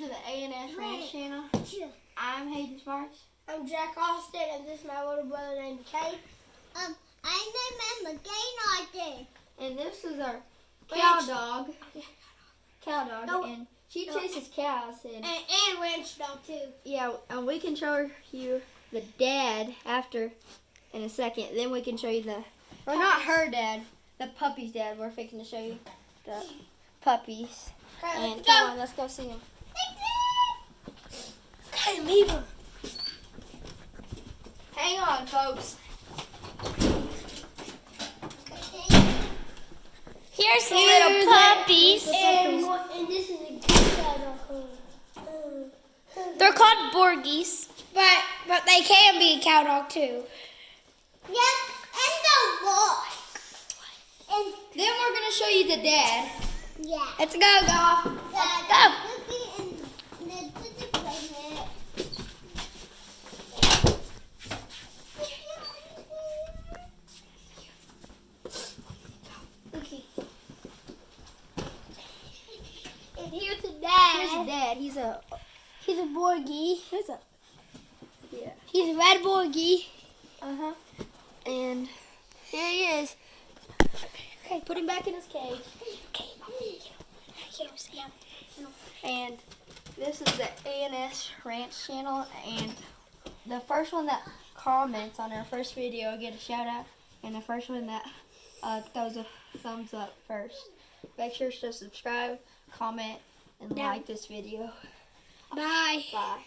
to the A&S Ranch channel. I'm Hayden Sparks. I'm Jack Austin, and this is my little brother named Kate. I'm named McGain. And this is our cow dog. Oh. And she chases cows. And ranch dog too. Yeah, and we can show you the dad after in a second. Then we can show you or not her dad, the puppy's dad. We're fixing to show you the puppies. Okay, And let's come go. on, let's go see them. Okay, leave her. Hang on, folks. Here's the little puppies. And this is a cow dog. They're called Borgies. But they can be a cow dog too. Yep, and the boy. And Then we're gonna show you the dad. yeah. Let's go, go. Let's go. And here's the Here's the dad. dad. He's a Borgie. Yeah. He's a red Borgie. And here he is. Okay, put him back in his cage. And this is the A&S Ranch channel, and the first one that comments on our first video will get a shout out, and the first one that throws a thumbs up first. Make sure to subscribe, comment, and like this video. Bye. Bye.